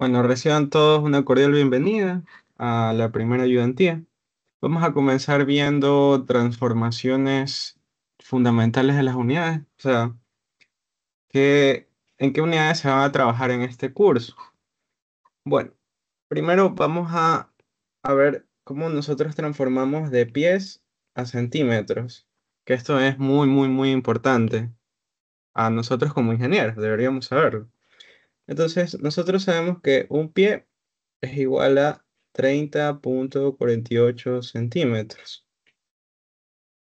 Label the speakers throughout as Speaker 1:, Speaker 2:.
Speaker 1: Bueno, reciban todos una cordial bienvenida a la primera ayudantía. Vamos a comenzar viendo transformaciones fundamentales de las unidades, o sea, en qué unidades se van a trabajar en este curso. Bueno, primero a ver cómo nosotros transformamos de pies a centímetros, que esto es muy importante. A nosotros como ingenieros deberíamos saberlo. Entonces, nosotros sabemos que un pie es igual a 30,48 centímetros,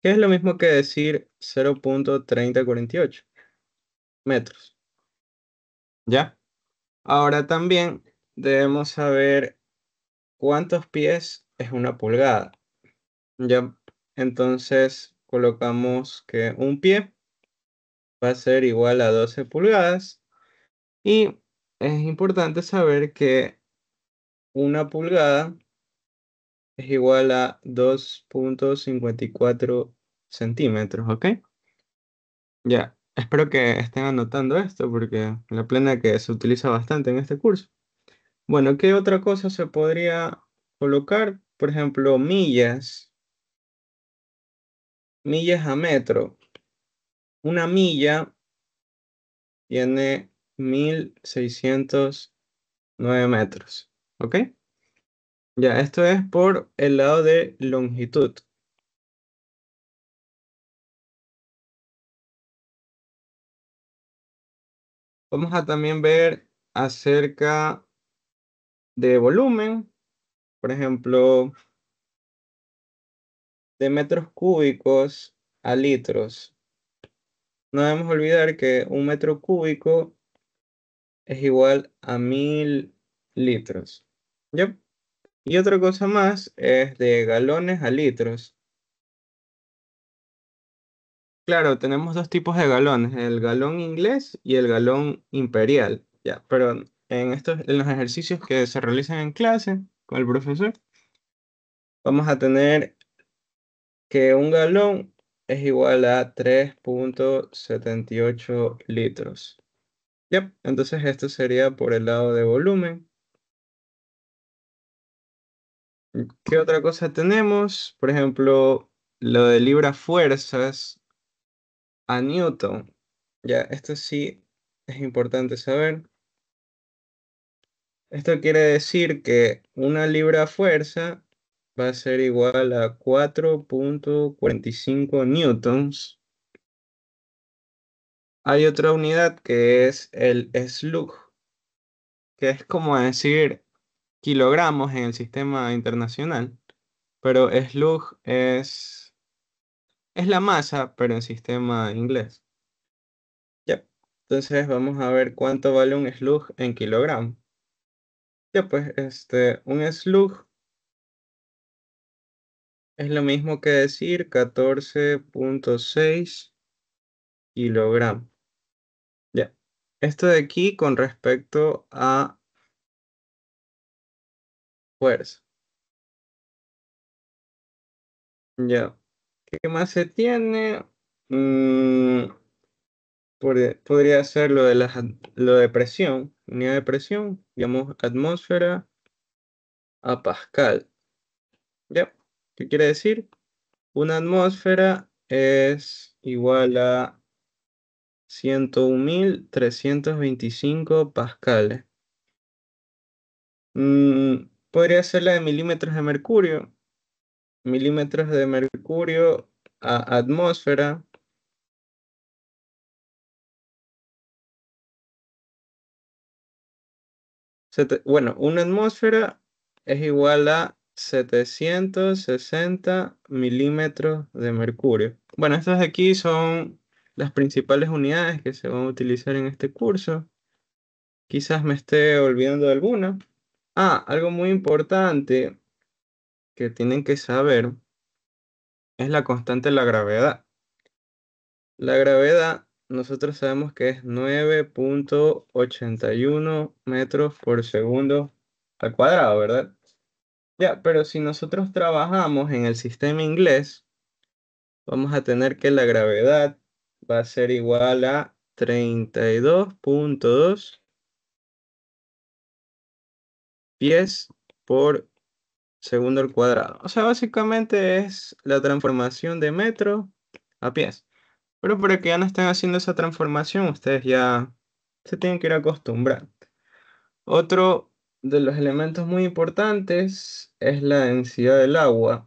Speaker 1: que es lo mismo que decir 0,3048 metros. ¿Ya? Ahora también debemos saber cuántos pies es una pulgada. ¿Ya? Entonces colocamos que un pie va a ser igual a 12 pulgadas y es importante saber que una pulgada es igual a 2,54 centímetros, ¿ok? Ya, espero que estén anotando esto porque la plena que se utiliza bastante en este curso. Bueno, ¿qué otra cosa se podría colocar? Por ejemplo, millas, millas a metro. Una milla tiene 1,609 metros, ¿ok? Ya, esto es por el lado de longitud. Vamos a también ver acerca de volumen, por ejemplo, de metros cúbicos a litros. No debemos olvidar que un metro cúbico es igual a 1.000 litros. ¿Ya? Y otra cosa más es de galones a litros. Claro, tenemos dos tipos de galones, el galón inglés y el galón imperial. Ya, pero en los ejercicios que se realizan en clase con el profesor, vamos a tener que un galón es igual a 3,78 litros. Yep, entonces esto sería por el lado de volumen. ¿Qué otra cosa tenemos? Por ejemplo, lo de libras fuerzas a Newton. Ya, esto sí es importante saber. Esto quiere decir que una libra fuerza va a ser igual a 4,45 newtons. Hay otra unidad que es el slug, que es como decir kilogramos en el sistema internacional, pero slug es la masa, pero en sistema inglés. Ya. Entonces vamos a ver cuánto vale un slug en kilogramos. Ya, pues, un slug es lo mismo que decir 14,6 kilogramos. Ya. Esto de aquí con respecto a fuerza. Ya. ¿Qué más se tiene? Mm, podría ser lo de presión, unidad de presión, digamos atmósfera a pascal. ¿Ya? ¿Qué quiere decir? Una atmósfera es igual a 101.325 pascales. Podría ser la de milímetros de mercurio. Milímetros de mercurio a atmósfera. Bueno, una atmósfera es igual a 760 milímetros de mercurio. Bueno, estas de aquí son las principales unidades que se van a utilizar en este curso. Quizás me esté olvidando de alguna. Ah, algo muy importante que tienen que saber es la constante de la gravedad. La gravedad, nosotros sabemos que es 9,81 metros por segundo al cuadrado, ¿verdad? Ya, pero si nosotros trabajamos en el sistema inglés, vamos a tener que la gravedad va a ser igual a 32,2 pies por segundo al cuadrado. O sea, básicamente es la transformación de metro a pies. Pero para que ya no estén haciendo esa transformación, ustedes ya se tienen que ir acostumbrando. Otro de los elementos muy importantes es la densidad del agua.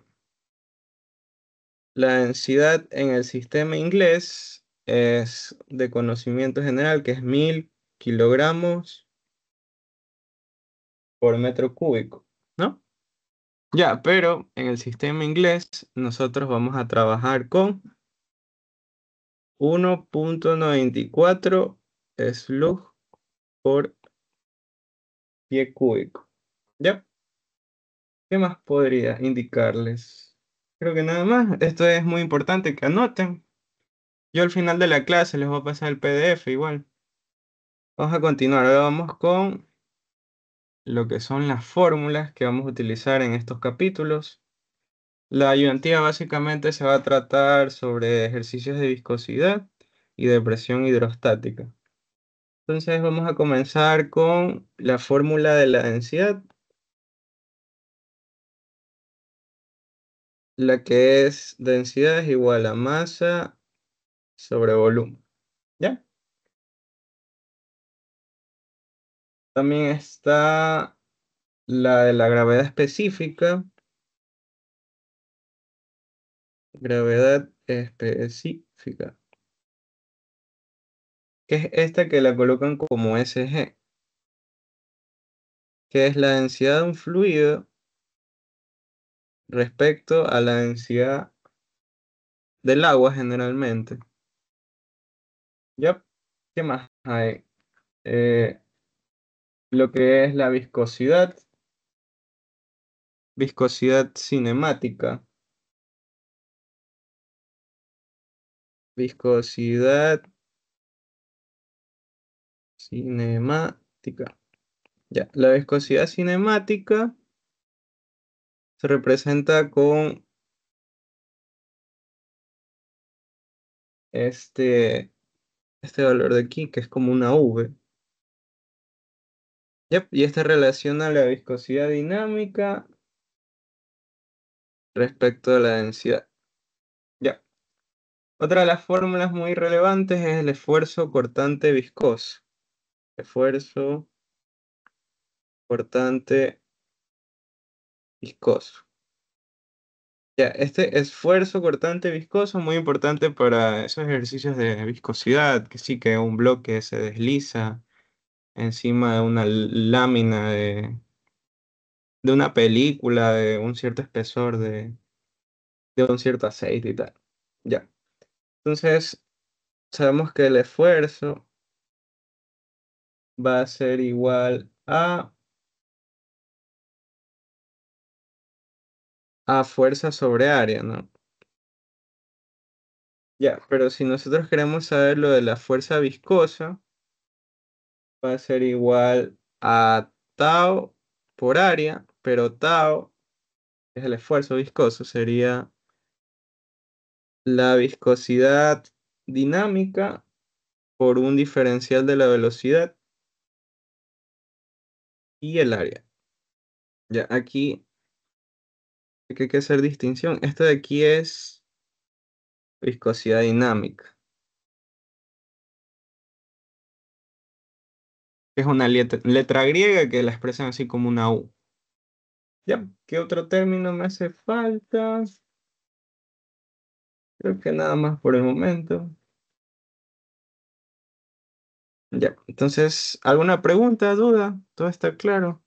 Speaker 1: La densidad en el sistema inglés es de conocimiento general, que es 1000 kilogramos por metro cúbico, ¿no? Ya, pero en el sistema inglés nosotros vamos a trabajar con 1,94 slug por pie cúbico. ¿Ya? ¿Qué más podría indicarles? Creo que nada más. Esto es muy importante que anoten. Yo al final de la clase les voy a pasar el PDF igual. Vamos a continuar. Ahora vamos con lo que son las fórmulas que vamos a utilizar en estos capítulos. La ayudantía básicamente se va a tratar sobre ejercicios de viscosidad y de presión hidrostática. Entonces vamos a comenzar con la fórmula de la densidad, la que es densidad es igual a masa sobre volumen. ¿Ya? También está la de la gravedad específica, gravedad específica, que es esta que la colocan como SG, que es la densidad de un fluido respecto a la densidad del agua generalmente. ¿Ya? ¿Qué más hay? Eh, lo que es la viscosidad, viscosidad cinemática, viscosidad cinemática. Ya, la viscosidad cinemática se representa con este, este valor de aquí, que es como una V. Yep, y esta relaciona la viscosidad dinámica respecto a la densidad. Ya. Otra de las fórmulas muy relevantes es el esfuerzo cortante viscoso. Esfuerzo cortante viscoso. Ya, este esfuerzo cortante viscoso es muy importante para esos ejercicios de viscosidad, que sí que un bloque se desliza encima de una lámina de una película, de un cierto espesor, de un cierto aceite y tal. Ya. Entonces, sabemos que el esfuerzo va a ser igual a fuerza sobre área, ¿no? Ya, pero si nosotros queremos saber lo de la fuerza viscosa, va a ser igual a tau por área, pero tau es el esfuerzo viscoso, sería la viscosidad dinámica por un diferencial de la velocidad y el área. Ya, aquí hay que hacer distinción. Esto de aquí es viscosidad dinámica, que es una letra griega que la expresan así como una U. Ya, ¿qué otro término me hace falta? Creo que nada más por el momento. Ya, entonces, ¿alguna pregunta, duda? ¿Todo está claro?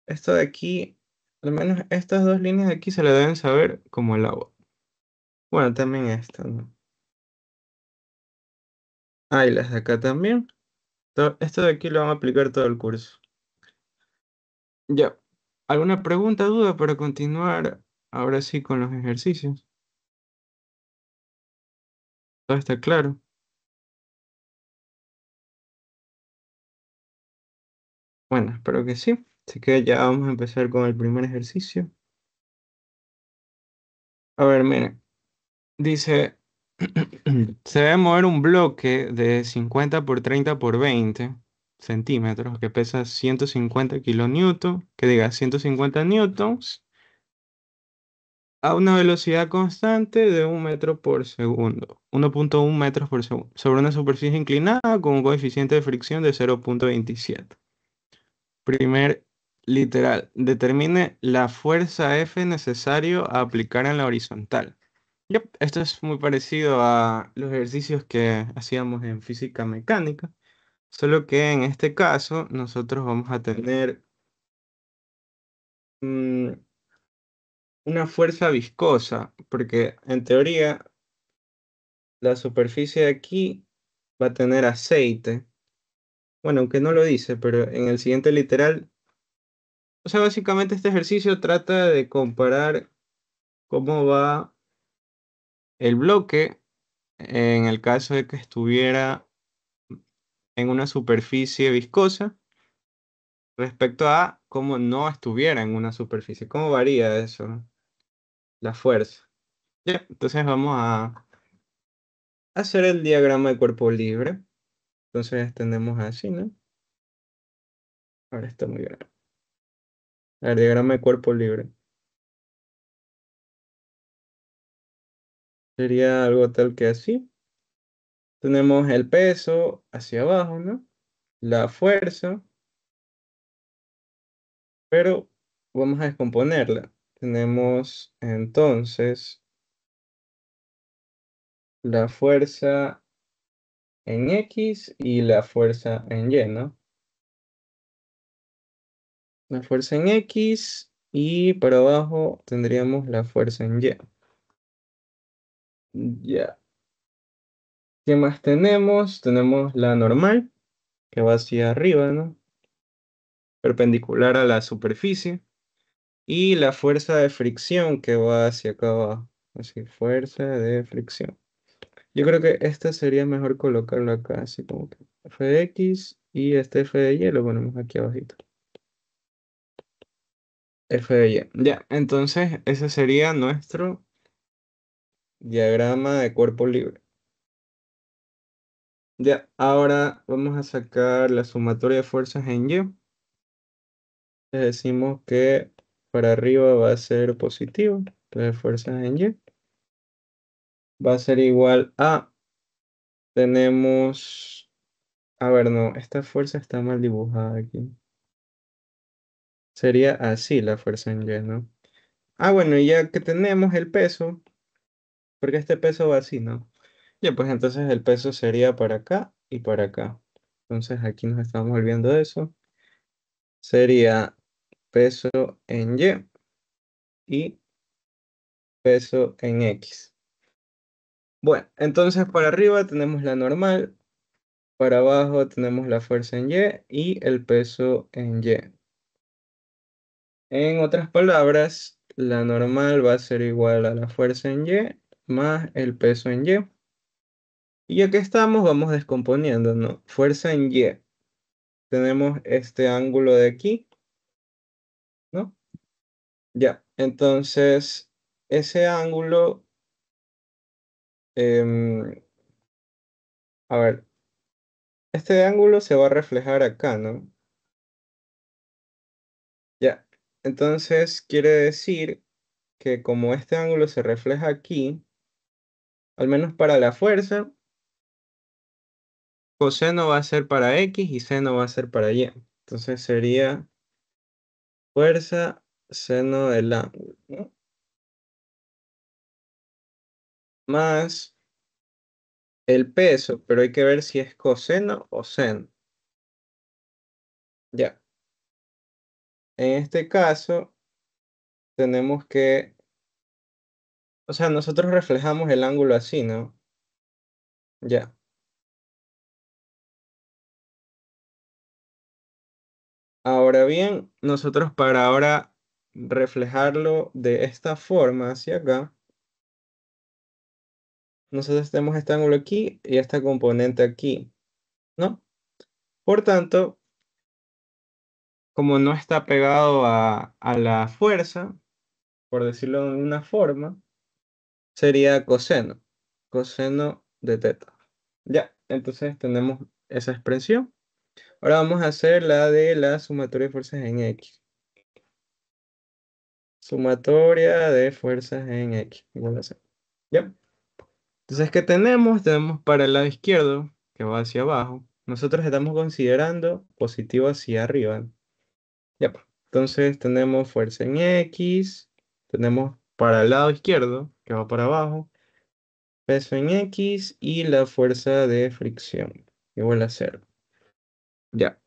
Speaker 1: Esto de aquí, al menos estas dos líneas de aquí se le deben saber como el agua. Bueno, también esta, ¿no? Ah, y las de acá también. Esto de aquí lo van a aplicar todo el curso. Ya, ¿alguna pregunta, duda para continuar ahora sí con los ejercicios? ¿Todo está claro? Bueno, espero que sí. Así que ya vamos a empezar con el primer ejercicio. A ver, miren. Dice, se debe mover un bloque de 50 por 30 por 20 centímetros, que pesa 150 kilonewton, que diga 150 newtons, a una velocidad constante de 1 metro por segundo, 1,1 metros por segundo, sobre una superficie inclinada con un coeficiente de fricción de 0,27. Primer literal, determine la fuerza F necesario a aplicar en la horizontal. Yep, esto es muy parecido a los ejercicios que hacíamos en física mecánica, solo que en este caso nosotros vamos a tener mm, una fuerza viscosa, porque en teoría la superficie de aquí va a tener aceite. Bueno, aunque no lo dice, pero en el siguiente literal, o sea, básicamente este ejercicio trata de comparar cómo va el bloque en el caso de que estuviera en una superficie viscosa respecto a cómo no estuviera en una superficie. ¿Cómo varía eso? La fuerza. Ya, entonces vamos a hacer el diagrama de cuerpo libre. Entonces tenemos así, ¿no? Ahora está muy grande. El diagrama de cuerpo libre. Sería algo tal que así. Tenemos el peso hacia abajo, ¿no? La fuerza, pero vamos a descomponerla. Tenemos entonces la fuerza en X y la fuerza en Y, ¿no? La fuerza en X y para abajo tendríamos la fuerza en Y. Ya. ¿Qué más tenemos? Tenemos la normal, que va hacia arriba, ¿no? Perpendicular a la superficie. Y la fuerza de fricción que va hacia acá abajo. Así, fuerza de fricción. Yo creo que esta sería mejor colocarlo acá, así como que F de X y este F de Y lo ponemos aquí abajito. F de Y. Ya, entonces ese sería nuestro diagrama de cuerpo libre. Ya, ahora vamos a sacar la sumatoria de fuerzas en Y. Le decimos que para arriba va a ser positivo, entonces fuerzas en Y va a ser igual a, tenemos, a ver, no, esta fuerza está mal dibujada aquí. Sería así la fuerza en Y, ¿no? Ah, bueno, y ya que tenemos el peso, porque este peso va así, ¿no? Ya, pues entonces el peso sería para acá y para acá. Entonces aquí nos estamos olvidando de eso. Sería peso en Y peso en X. Bueno, entonces para arriba tenemos la normal, para abajo tenemos la fuerza en y el peso en Y. En otras palabras, la normal va a ser igual a la fuerza en Y más el peso en Y. Y ya que estamos, vamos descomponiendo, ¿no? Fuerza en Y. Tenemos este ángulo de aquí, ¿no? Ya, entonces ese ángulo, em, a ver, este ángulo se va a reflejar acá, ¿no? Ya, entonces quiere decir que como este ángulo se refleja aquí, al menos para la fuerza, coseno va a ser para X y seno va a ser para Y. Entonces sería fuerza seno del ángulo, ¿no? Más el peso, pero hay que ver si es coseno o seno. Ya, en este caso tenemos que, o sea, nosotros reflejamos el ángulo así, ¿no? Ya. Ahora bien, nosotros para ahora reflejarlo de esta forma hacia acá, nosotros tenemos este ángulo aquí y esta componente aquí, ¿no? Por tanto, como no está pegado a la fuerza, por decirlo de una forma, sería coseno, coseno de teta. Ya, entonces tenemos esa expresión. Ahora vamos a hacer la de la sumatoria de fuerzas en X. Sumatoria de fuerzas en X. Igual a cero. ¿Ya? Entonces, ¿qué tenemos? Tenemos para el lado izquierdo, que va hacia abajo. Nosotros estamos considerando positivo hacia arriba. Ya, pues. Entonces tenemos fuerza en X, tenemos para el lado izquierdo, que va para abajo, peso en X y la fuerza de fricción, igual a cero. Ya.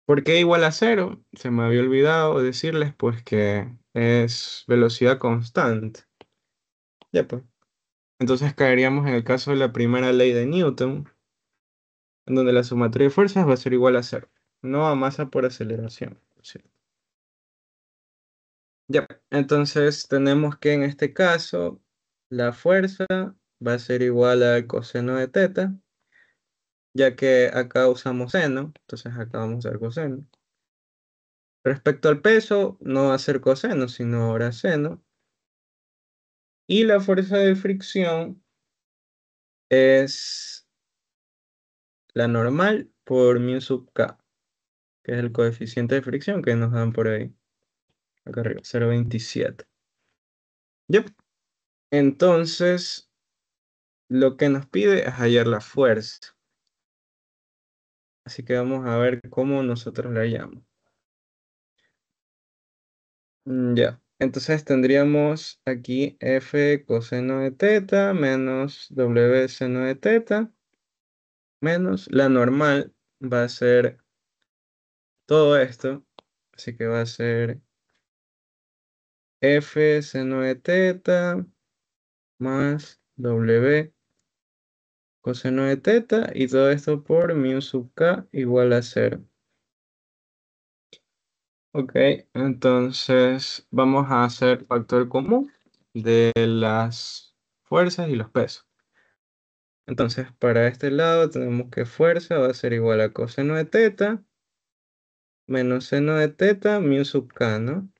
Speaker 1: ¿Por qué igual a cero? Se me había olvidado decirles pues que es velocidad constante. Ya pues. Entonces caeríamos en el caso de la primera ley de Newton, en donde la sumatoria de fuerzas va a ser igual a cero, no a masa por aceleración. ¿Sí? Ya, entonces tenemos que en este caso la fuerza va a ser igual al coseno de teta, ya que acá usamos seno, entonces acá vamos a usar coseno. Respecto al peso, no va a ser coseno, sino ahora seno. Y la fuerza de fricción es la normal por mu sub k, que es el coeficiente de fricción que nos dan por ahí, acá arriba, 0,27. Yep. Entonces, lo que nos pide es hallar la fuerza. Así que vamos a ver cómo nosotros la hallamos. Ya. Entonces tendríamos aquí f coseno de teta menos w seno de teta menos la normal va a ser todo esto. Así que va a ser f seno de teta más w coseno de teta y todo esto por mu sub k igual a cero. Ok, entonces vamos a hacer factor común de las fuerzas y los pesos. Entonces, para este lado tenemos que fuerza va a ser igual a coseno de teta menos seno de teta mu sub k, ¿no?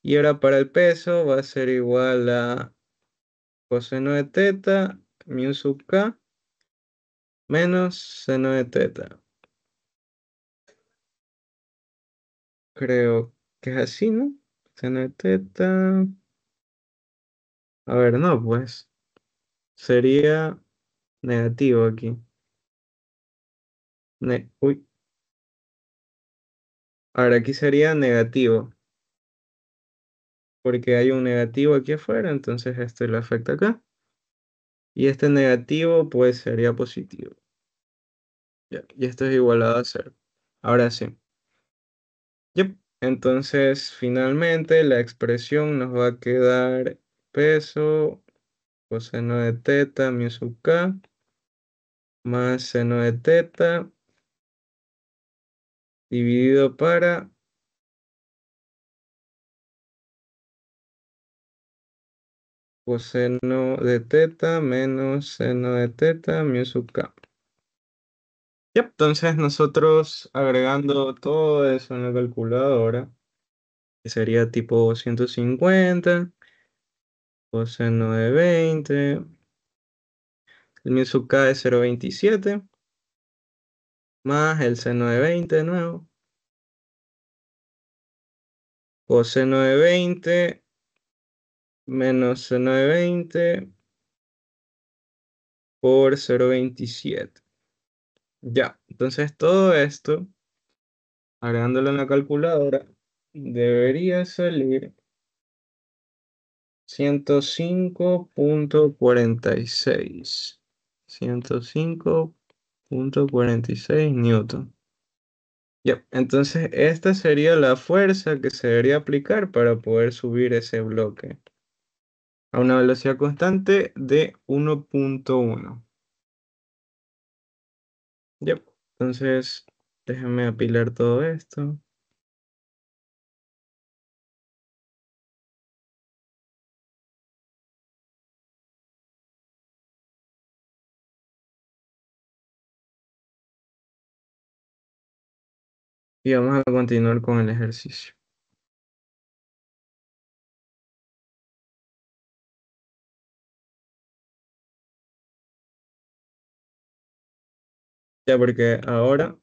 Speaker 1: Y ahora para el peso va a ser igual a coseno de teta mu sub k menos seno de teta. Creo que es así, ¿no? Seno de teta. A ver, no, pues sería negativo aquí. Uy. Ahora aquí sería negativo, porque hay un negativo aquí afuera, entonces esto lo afecta acá. Y este negativo pues sería positivo. Ya, y esto es igualado a cero. Ahora sí. Yep. Entonces finalmente la expresión nos va a quedar peso coseno de teta mu sub k más seno de teta dividido para coseno de teta menos seno de teta mu sub k. Yep, entonces nosotros agregando todo eso en la calculadora, que sería tipo 150 coseno de 20, el mu sub k es 0,27, más el seno de 20 de nuevo, coseno de 20 menos seno de 20 por 0,27. Ya, entonces todo esto, agregándolo en la calculadora, debería salir 105,46. 105,46 newton. Ya, entonces esta sería la fuerza que se debería aplicar para poder subir ese bloque a una velocidad constante de 1,1. Ya, entonces déjenme apilar todo esto. Y vamos a continuar con el ejercicio. Ya, porque ahora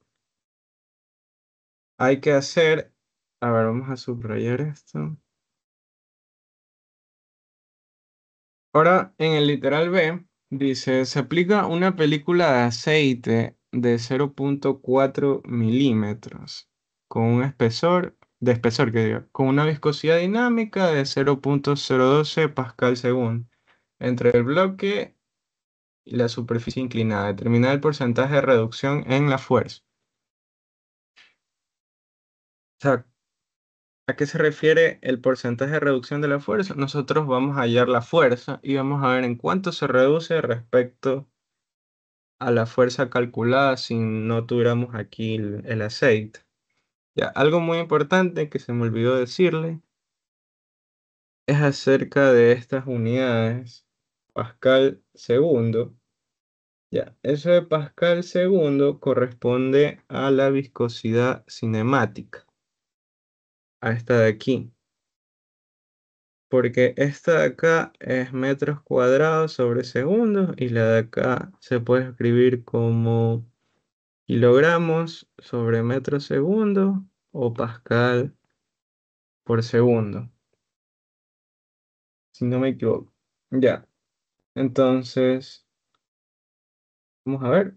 Speaker 1: hay que hacer, a ver, vamos a subrayar esto. Ahora, en el literal B, dice, se aplica una película de aceite de 0,4 milímetros con un espesor, que diga, con una viscosidad dinámica de 0,012 pascal segundo entre el bloque y la superficie inclinada. Determinar el porcentaje de reducción en la fuerza. O sea, ¿a qué se refiere el porcentaje de reducción de la fuerza? Nosotros vamos a hallar la fuerza y vamos a ver en cuánto se reduce respecto a la fuerza calculada si no tuviéramos aquí el aceite. Ya, algo muy importante que se me olvidó decirle es acerca de estas unidades. Pascal segundo. Ya, eso de Pascal segundo corresponde a la viscosidad cinemática, a esta de aquí. Porque esta de acá es metros cuadrados sobre segundo y la de acá se puede escribir como kilogramos sobre metro segundo o pascal por segundo, si no me equivoco. Ya, entonces, vamos a ver.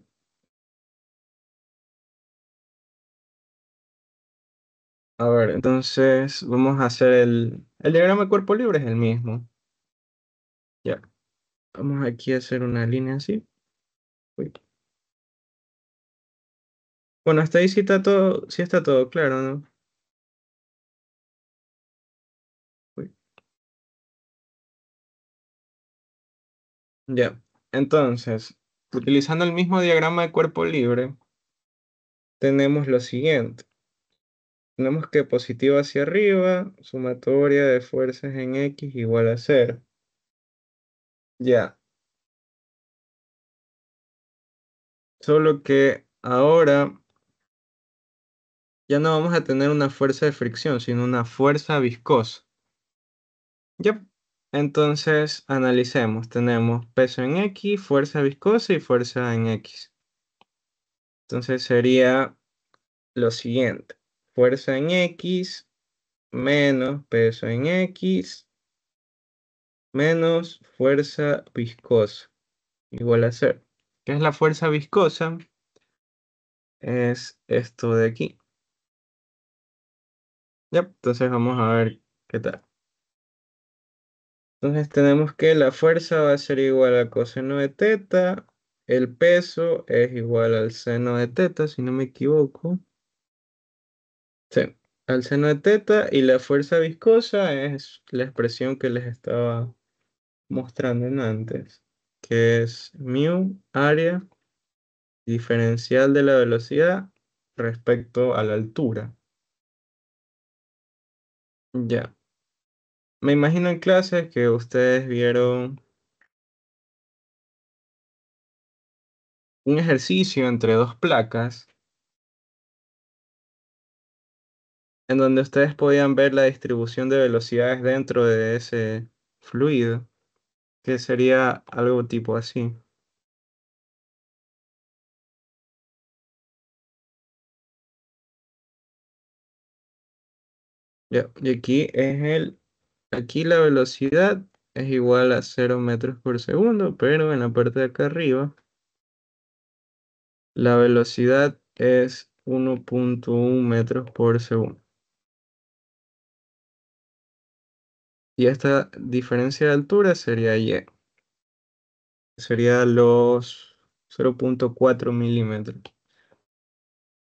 Speaker 1: A ver, entonces vamos a hacer el diagrama de cuerpo libre, es el mismo. Ya, vamos aquí a hacer una línea así. Uy. Bueno, hasta ahí sí está todo claro, ¿no? Uy. Ya, entonces, utilizando el mismo diagrama de cuerpo libre, tenemos lo siguiente. Tenemos que positivo hacia arriba, sumatoria de fuerzas en X igual a cero. Ya, solo que ahora ya no vamos a tener una fuerza de fricción, sino una fuerza viscosa. Ya, entonces analicemos. Tenemos peso en X, fuerza viscosa y fuerza en X. Entonces sería lo siguiente. Fuerza en X menos peso en X menos fuerza viscosa igual a cero. ¿Qué es la fuerza viscosa? Es esto de aquí. Ya, entonces vamos a ver qué tal. Entonces tenemos que la fuerza va a ser igual a coseno de teta, el peso es igual al seno de teta, si no me equivoco. Sí, al seno de teta y la fuerza viscosa es la expresión que les estaba mostrando en antes, que es mu área diferencial de la velocidad respecto a la altura. Ya, me imagino en clases que ustedes vieron un ejercicio entre dos placas en donde ustedes podían ver la distribución de velocidades dentro de ese fluido, que sería algo tipo así. Ya, y aquí la velocidad es igual a 0 metros por segundo, pero en la parte de acá arriba la velocidad es 1,1 metros por segundo. Y esta diferencia de altura sería Y, sería los 0,4 milímetros.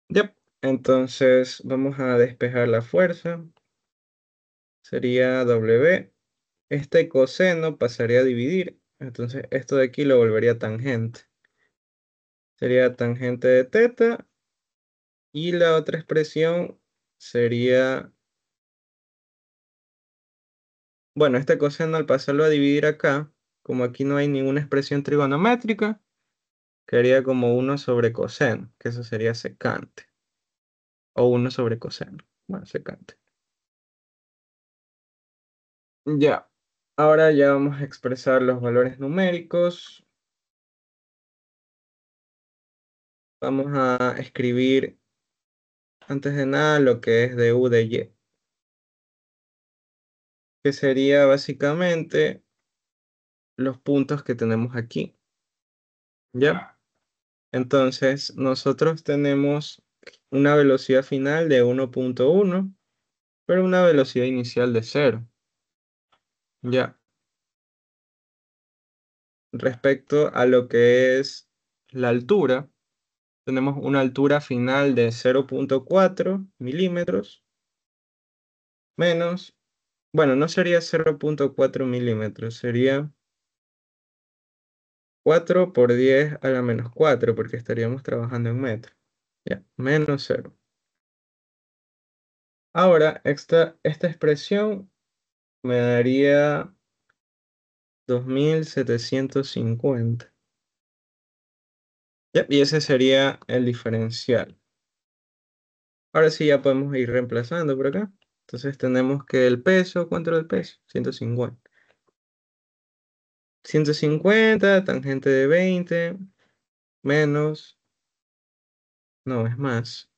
Speaker 1: Ya, entonces vamos a despejar la fuerza. Sería W. Este coseno pasaría a dividir. Entonces esto de aquí lo volvería tangente. Sería tangente de teta. Y la otra expresión sería, bueno, este coseno al pasarlo a dividir acá, como aquí no hay ninguna expresión trigonométrica, quedaría como 1 sobre coseno, que eso sería secante. O 1 sobre coseno. Bueno, secante. Ya. Ahora ya vamos a expresar los valores numéricos. Vamos a escribir antes de nada lo que es de U de Y, que sería básicamente los puntos que tenemos aquí, ¿ya? Entonces, nosotros tenemos una velocidad final de 1.1, pero una velocidad inicial de 0, ¿ya? Respecto a lo que es la altura, tenemos una altura final de 0.4 milímetros menos, bueno, no sería 0.4 milímetros, sería 4 por 10 a la menos 4, porque estaríamos trabajando en metros. Ya, menos 0. Ahora, esta expresión me daría 2750. Ya, y ese sería el diferencial. Ahora sí ya podemos ir reemplazando por acá. Entonces tenemos que el peso, ¿cuánto era el peso? 150. 150, tangente de 20, menos, no, es más.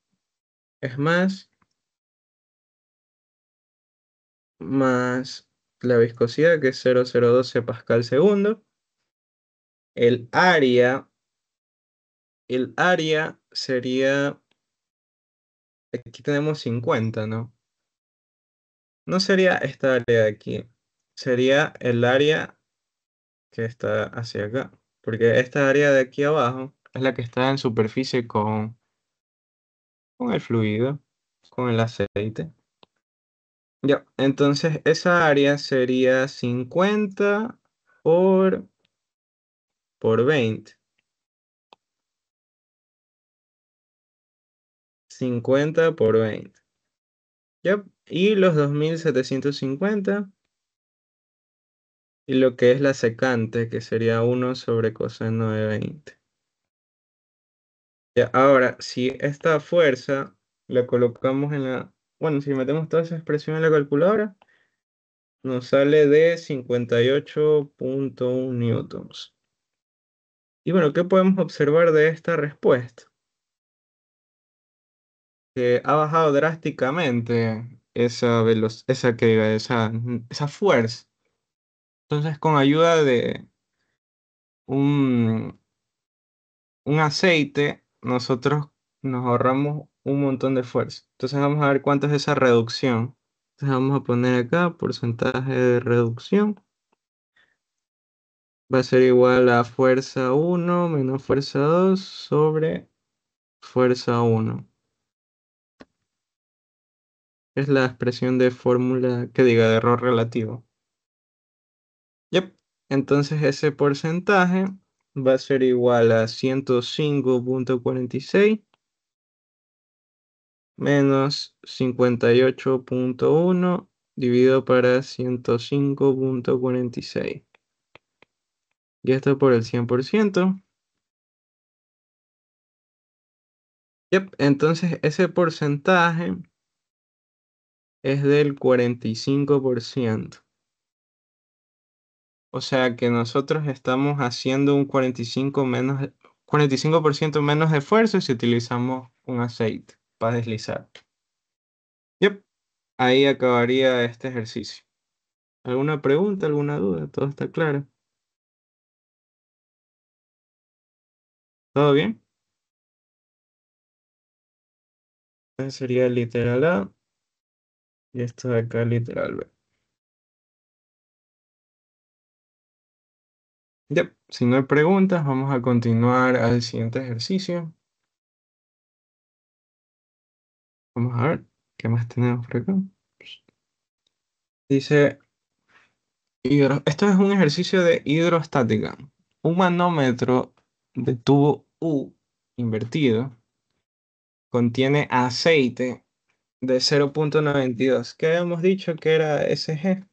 Speaker 1: Es más la viscosidad, que es 0,012 pascal segundo. El área, el área sería, aquí tenemos 50, ¿no? No sería esta área de aquí, sería el área que está hacia acá, porque esta área de aquí abajo es la que está en superficie con el fluido, con el aceite. Ya, entonces esa área sería 50 por, por 20. 50 por 20. Ya, y los 2750 y lo que es la secante, que sería 1 sobre coseno de 20. Ya, ahora, si esta fuerza la colocamos en la... Bueno, si metemos toda esa expresión en la calculadora, nos sale de 58.1 newtons. Y bueno, ¿qué podemos observar de esta respuesta? Que ha bajado drásticamente esa fuerza. Entonces, con ayuda de un, un aceite, nosotros nos ahorramos un montón de fuerza. Entonces, vamos a ver cuánto es esa reducción. Entonces, vamos a poner acá porcentaje de reducción. Va a ser igual a fuerza 1 menos fuerza 2 sobre fuerza 1. Es la expresión de fórmula que diga de error relativo. Yep. Entonces ese porcentaje va a ser igual a 105.46 menos 58.1 dividido para 105.46. Y esto por el 100%. Yep. Entonces ese porcentaje es del 45%. O sea que nosotros estamos haciendo un 45% menos de esfuerzo si utilizamos un aceite para deslizar. Yep, ahí acabaría este ejercicio. ¿Alguna pregunta, alguna duda? ¿Todo está claro? ¿Todo bien? Entonces sería literal A y esto de acá literal B. Yep, si no hay preguntas, vamos a continuar al siguiente ejercicio. Vamos a ver qué más tenemos por acá. Dice, esto es un ejercicio de hidrostática. Un manómetro de tubo U invertido contiene aceite de 0.92. ¿Qué habíamos dicho que era SG?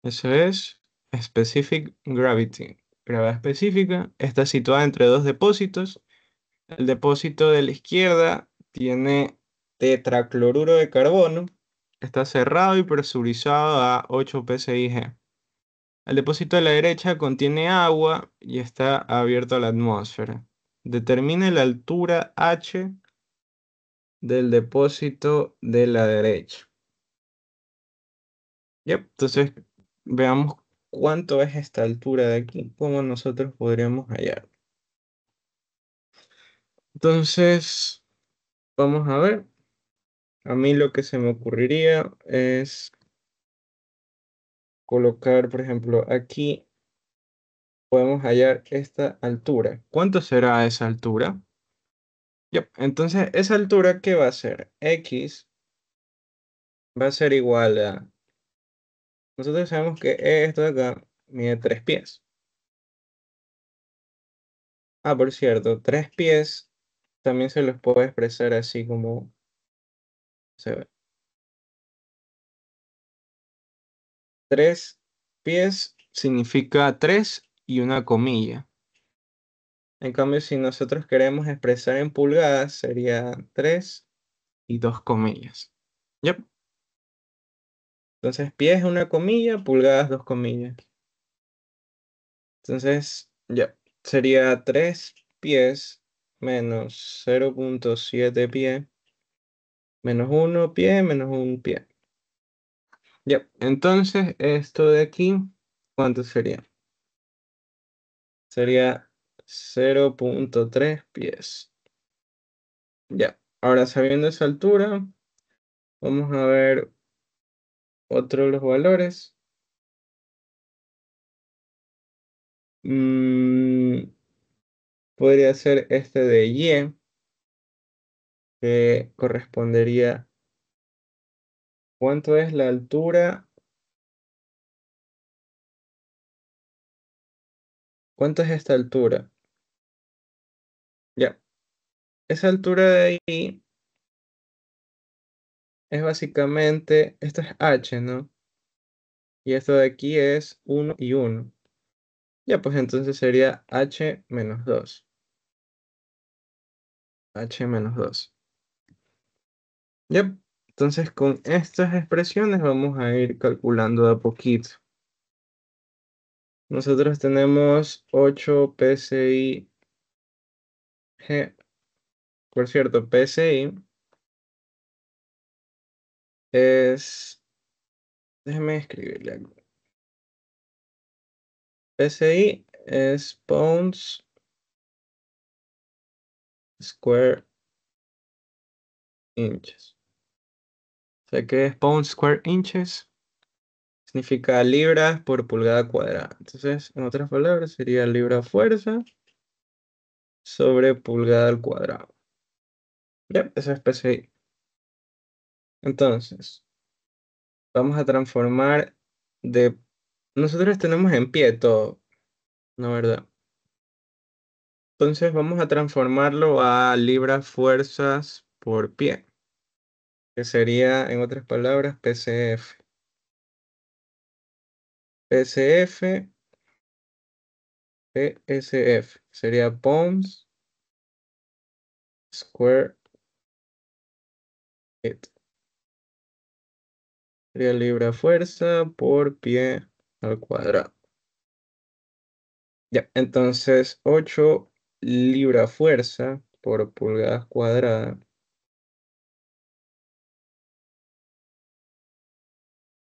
Speaker 1: Eso es Specific Gravity. Gravedad específica. Está situada entre dos depósitos. El depósito de la izquierda tiene tetracloruro de carbono. Está cerrado y presurizado a 8 psig. El depósito de la derecha contiene agua y está abierto a la atmósfera. determine la altura H del depósito de la derecha. Yep, entonces veamos cuánto es esta altura de aquí, cómo nosotros podríamos hallar. Entonces, vamos a ver. A mí lo que se me ocurriría es colocar, por ejemplo, aquí podemos hallar esta altura. ¿Cuánto será esa altura? Yep, entonces esa altura, ¿qué va a ser? X va a ser igual a... Nosotros sabemos que esto de acá mide 3 pies. Ah, por cierto, 3 pies también se los puedo expresar así como se ve. 3 pies significa 3 y una comilla. En cambio, si nosotros queremos expresar en pulgadas, sería 3 y 2 comillas. Yep. Entonces, pies una comilla, pulgadas 2 comillas. Entonces, ya, sería 3 pies menos 0,7 pie menos 1 pie menos 1 pie. Ya, entonces esto de aquí, ¿cuánto sería? Sería 0,3 pies. Ya, ahora sabiendo esa altura, vamos a ver otro de los valores. Mm, podría ser este de y, que correspondería, ¿cuánto es la altura? ¿Cuánto es esta altura? Ya, esa altura de ahí es básicamente, esto es h, ¿no? Y esto de aquí es 1 y 1. Ya, pues entonces sería h menos 2. H menos 2. Ya, entonces con estas expresiones vamos a ir calculando de a poquito. Nosotros tenemos 8 PSI G. Por cierto, PSI es... Déjeme escribirle algo. PSI es pounds square inches. O sea, ¿qué es pounds square inches? Significa libras por pulgada cuadrada. Entonces, en otras palabras, sería libra fuerza sobre pulgada al cuadrado. Ya, eso es PSI. Entonces, vamos a transformar de... Nosotros tenemos en pie todo, ¿no verdad? Entonces, vamos a transformarlo a libras fuerzas por pie, que sería, en otras palabras, PCF. PCF, PSF, sería pounds square it. Sería libra fuerza por pie al cuadrado. Ya, entonces 8 libra fuerza por pulgadas cuadradas.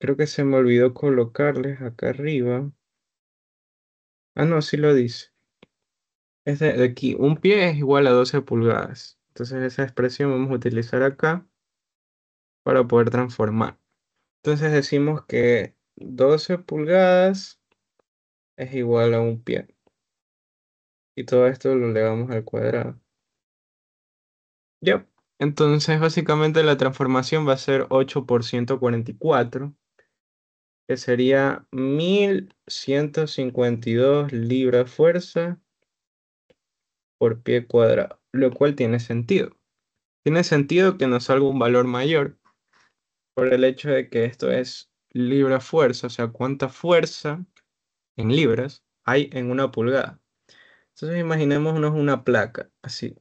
Speaker 1: Creo que se me olvidó colocarles acá arriba. Ah, no, sí lo dice. Es de aquí. Un pie es igual a 12 pulgadas. Entonces esa expresión vamos a utilizar acá para poder transformar. Entonces decimos que 12 pulgadas es igual a un pie. Y todo esto lo elevamos al cuadrado. Ya. Entonces básicamente la transformación va a ser 8 por 144, que sería 1152 libras fuerza por pie cuadrado, lo cual tiene sentido. Tiene sentido que nos salga un valor mayor por el hecho de que esto es libra fuerza, o sea, cuánta fuerza en libras hay en una pulgada. Entonces imaginémonos una placa, así.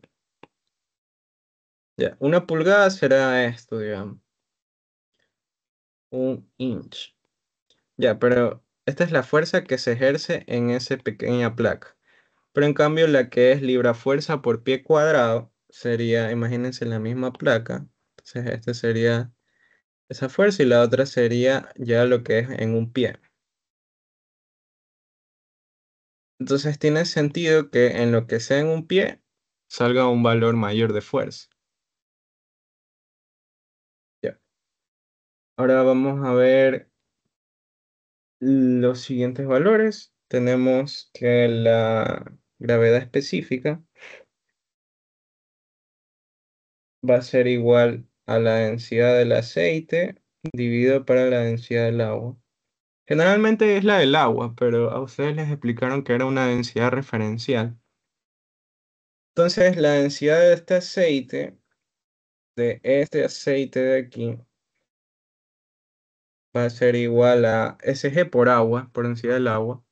Speaker 1: Ya, una pulgada será esto, digamos, un inch. Ya, pero esta es la fuerza que se ejerce en esa pequeña placa. Pero en cambio la que es libra fuerza por pie cuadrado sería, imagínense la misma placa. Entonces esta sería esa fuerza y la otra sería ya lo que es en un pie. Entonces tiene sentido que en lo que sea en un pie salga un valor mayor de fuerza. Ya. Ahora vamos a ver los siguientes valores. Tenemos que la gravedad específica va a ser igual a la densidad del aceite dividido para la densidad del agua. Generalmente es la del agua, pero a ustedes les explicaron que era una densidad referencial. Entonces, la densidad de este aceite de aquí, va a ser igual a Sg por agua, por densidad del agua.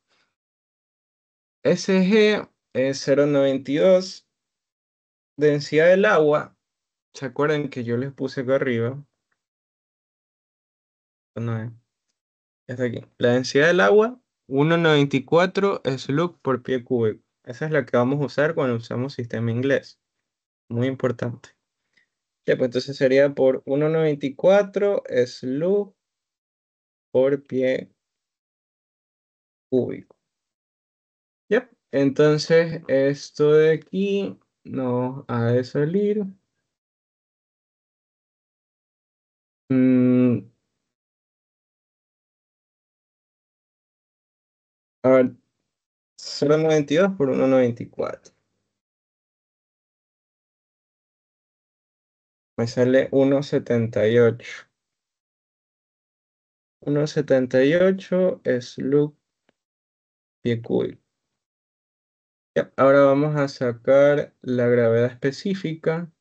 Speaker 1: Sg es 0,92. Densidad del agua, ¿se acuerdan que yo les puse acá arriba? No es. Está aquí. La densidad del agua, 1,94 slug por pie cúbico. Esa es la que vamos a usar cuando usamos sistema inglés. Muy importante. Ya, pues entonces sería por 1,94 slug por pie cúbico. Ya, entonces esto de aquí nos ha de salir. mm, a ver, 0,92 por 1,94. Me sale 1,78. 1,78 slug pie cúbico. Ya, ahora vamos a sacar la gravedad específica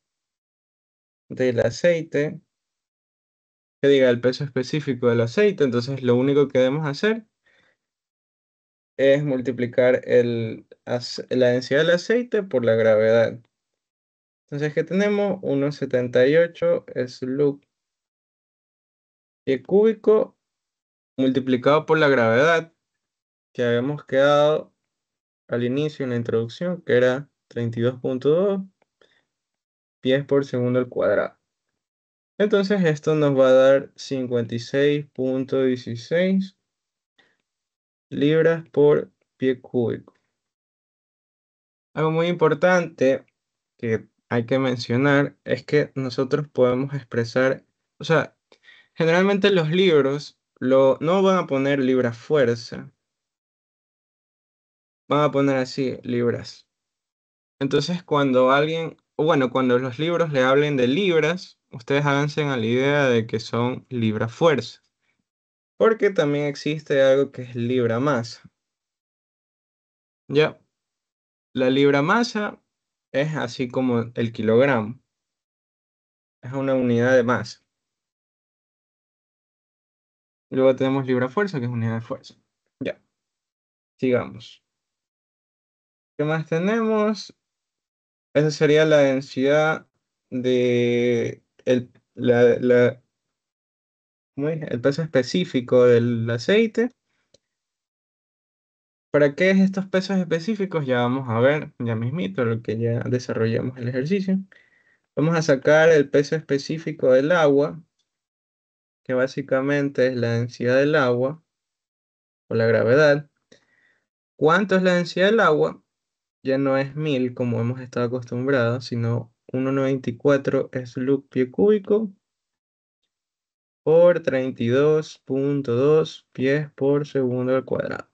Speaker 1: del aceite, que diga el peso específico del aceite. Entonces lo único que debemos hacer es multiplicar la densidad del aceite por la gravedad. Entonces, ¿qué tenemos? 1,78 slug pie cúbico multiplicado por la gravedad que habíamos quedado al inicio en la introducción, que era 32,2 pies por segundo al cuadrado. Entonces esto nos va a dar 56,16 libras por pie cúbico. Algo muy importante que hay que mencionar es que nosotros podemos expresar, o sea, generalmente los libros no van a poner libra fuerza, van a poner así libras. Entonces cuando alguien, o bueno, cuando los libros le hablen de libras, ustedes háganse a la idea de que son libra fuerza. Porque también existe algo que es libra masa. Ya, la libra masa es así como el kilogramo, es una unidad de masa. Luego tenemos libra fuerza, que es unidad de fuerza. Ya, sigamos. ¿Qué más tenemos? Esa sería la densidad de ¿cómo es? El peso específico del aceite. ¿Para qué es estos pesos específicos? Ya vamos a ver, ya mismito, lo que ya desarrollamos el ejercicio. Vamos a sacar el peso específico del agua, que básicamente es la densidad del agua o la gravedad. ¿Cuánto es la densidad del agua? Ya no es 1000 como hemos estado acostumbrados, sino 1,94 slug pie cúbico por 32,2 pies por segundo al cuadrado.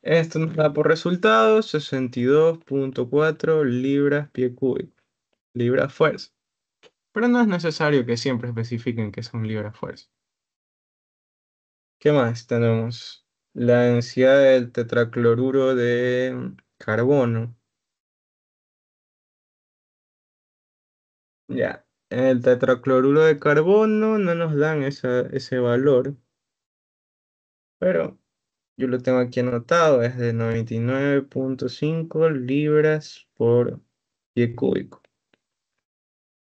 Speaker 1: Esto nos da por resultado 62,4 libras pie cúbico, libras fuerza. Pero no es necesario que siempre especifiquen que son libras fuerza. ¿Qué más tenemos? La densidad del tetracloruro de carbono. Ya, el tetracloruro de carbono no nos dan ese valor, pero yo lo tengo aquí anotado, es de 99,5 libras por pie cúbico.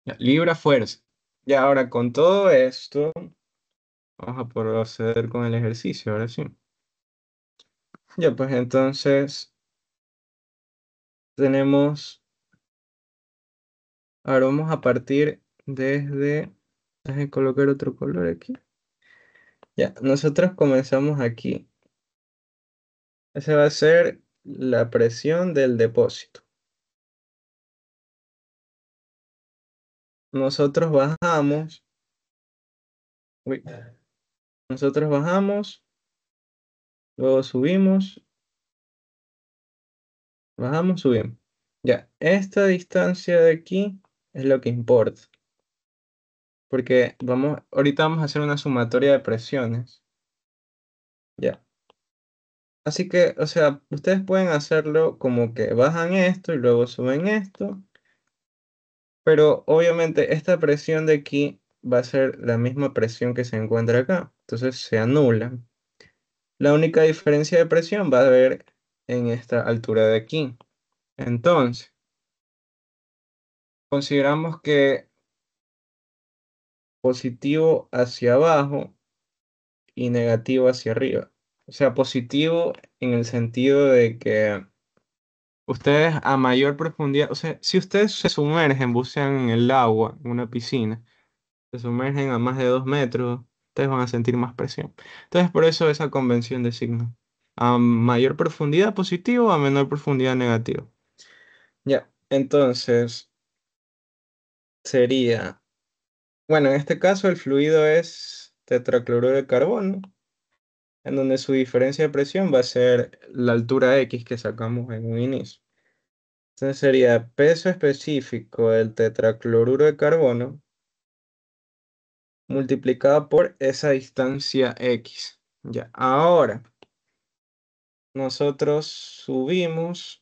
Speaker 1: Ya, libra fuerza. Ya, ahora con todo esto, vamos a proceder con el ejercicio, ahora sí. Ya, pues entonces tenemos, ahora vamos a partir desde, déjenme colocar otro color aquí. Ya, nosotros comenzamos aquí. Esa va a ser la presión del depósito. Nosotros bajamos, uy, nosotros bajamos, luego subimos, bajamos, subimos. Ya, esta distancia de aquí es lo que importa, porque ahorita vamos a hacer una sumatoria de presiones. Ya. Así que, o sea, ustedes pueden hacerlo como que bajan esto y luego suben esto, pero obviamente esta presión de aquí va a ser la misma presión que se encuentra acá, entonces se anula. La única diferencia de presión va a haber en esta altura de aquí. Entonces, consideramos que positivo hacia abajo y negativo hacia arriba. O sea, positivo en el sentido de que ustedes a mayor profundidad, o sea, si ustedes se sumergen, bucean en el agua, en una piscina, se sumergen a más de 2 metros, ustedes van a sentir más presión. Entonces, por eso esa convención de signos. A mayor profundidad positivo, a menor profundidad negativo. Ya, entonces sería, bueno, en este caso el fluido es tetracloruro de carbono, en donde su diferencia de presión va a ser la altura X que sacamos en un inicio. Entonces sería peso específico del tetracloruro de carbono multiplicado por esa distancia X. Ya, ahora nosotros subimos,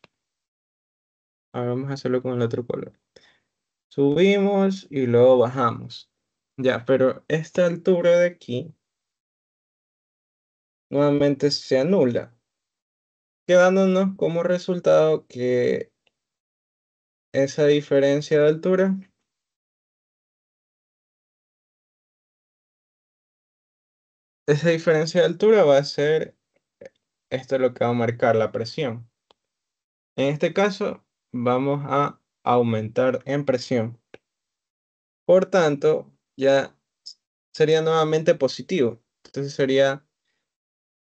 Speaker 1: ahora vamos a hacerlo con el otro color. Subimos y luego bajamos. Ya, pero esta altura de aquí nuevamente se anula, quedándonos como resultado que esa diferencia de altura, esa diferencia de altura va a ser, esto es lo que va a marcar la presión. En este caso, vamos a aumentar en presión. Por tanto, ya sería nuevamente positivo. Entonces sería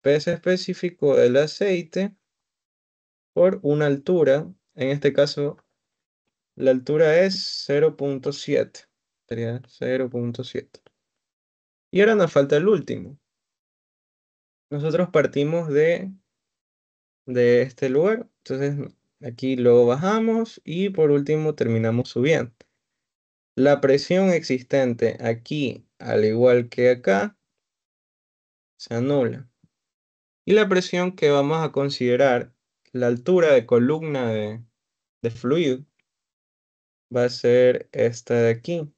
Speaker 1: peso específico del aceite por una altura. En este caso, la altura es 0,7. Sería 0,7. Y ahora nos falta el último. Nosotros partimos de este lugar. Entonces aquí luego bajamos y por último terminamos subiendo. La presión existente aquí, al igual que acá, se anula. Y la presión que vamos a considerar, la altura de columna de fluido, va a ser esta de aquí,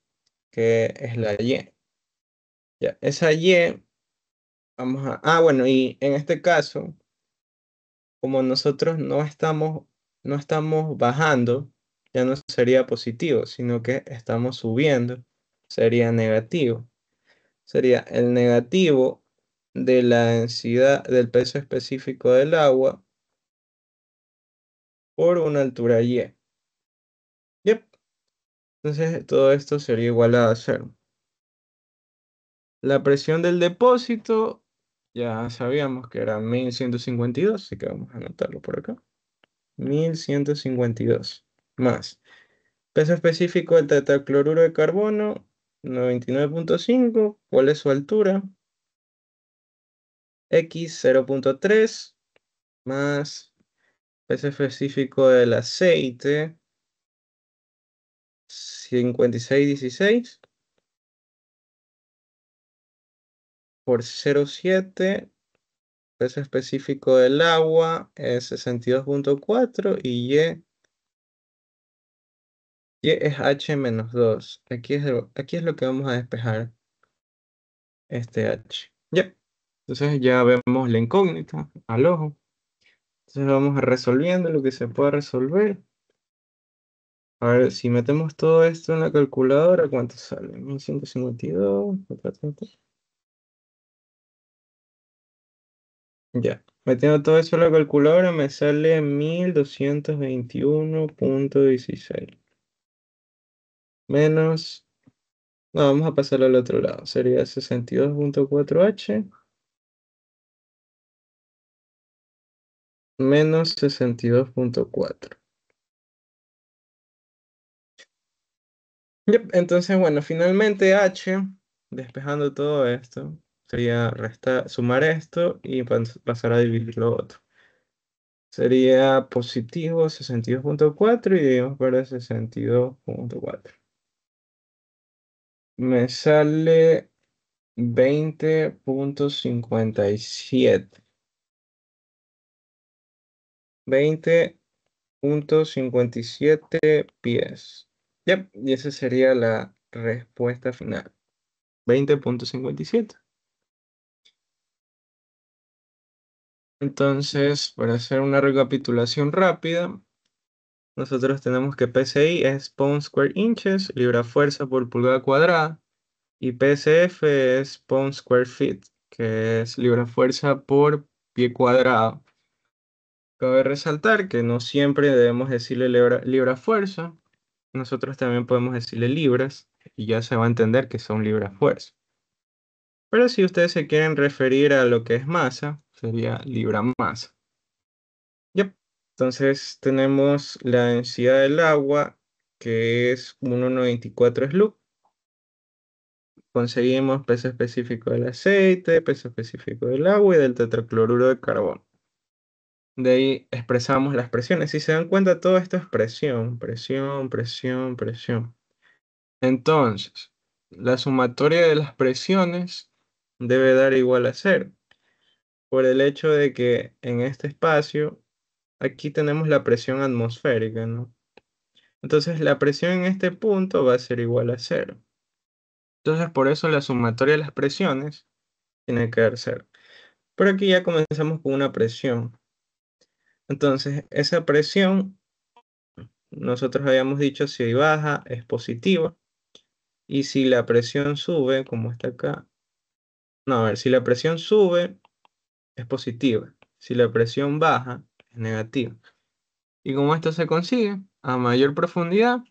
Speaker 1: que es la Y. Ya, esa Y, vamos a... Ah, bueno, y en este caso, como nosotros no estamos bajando, ya no sería positivo, sino que estamos subiendo, sería negativo. Sería el negativo de la densidad del peso específico del agua por una altura Y. Yep. Entonces todo esto sería igual a cero. La presión del depósito ya sabíamos que era 1152, así que vamos a anotarlo por acá. 1152 más. Peso específico del tetracloruro de carbono, 99,5. ¿Cuál es su altura? X 0,3 más peso específico del aceite, 5616 por 0,7. Peso específico del agua es 62,4 y es H-2. Aquí es lo que vamos a despejar este H. Ya. Entonces ya vemos la incógnita al ojo. Entonces vamos a resolviendo lo que se pueda resolver. A ver, si metemos todo esto en la calculadora, ¿cuánto sale? 1152. Ta, ta, ta, ta. Ya. Metiendo todo eso a la calculadora me sale 1221,16 menos, no, vamos a pasarlo al otro lado, sería 62,4H menos 62,4. Yep, entonces, bueno, finalmente H, despejando todo esto, sería sumar esto y pasar a dividir lo otro. Sería positivo 62,4 y dividimos por 62,4. Me sale 20,57. 20,57 pies. Yep, y esa sería la respuesta final. 20,57. Entonces, para hacer una recapitulación rápida, nosotros tenemos que PSI es pound square inches, libra fuerza por pulgada cuadrada, y PSF es pound square feet, que es libra fuerza por pie cuadrado. Cabe resaltar que no siempre debemos decirle libra fuerza, nosotros también podemos decirle libras, y ya se va a entender que son libras fuerza. Pero si ustedes se quieren referir a lo que es masa, sería libra masa. Yep. Entonces tenemos la densidad del agua, que es 1,94 SLUC. Conseguimos peso específico del aceite, peso específico del agua y del tetracloruro de carbono. De ahí expresamos las presiones. Si se dan cuenta, todo esto es presión, presión, presión, presión. Entonces, la sumatoria de las presiones debe dar igual a cero, por el hecho de que en este espacio, aquí tenemos la presión atmosférica, ¿no? Entonces, la presión en este punto va a ser igual a cero. Entonces, por eso la sumatoria de las presiones tiene que dar cero. Pero aquí ya comenzamos con una presión. Entonces, esa presión, nosotros habíamos dicho si baja es positiva. Y si la presión sube, como está acá, no, a ver, si la presión sube es positiva. Si la presión baja es negativa. ¿Y cómo esto se consigue? A mayor profundidad,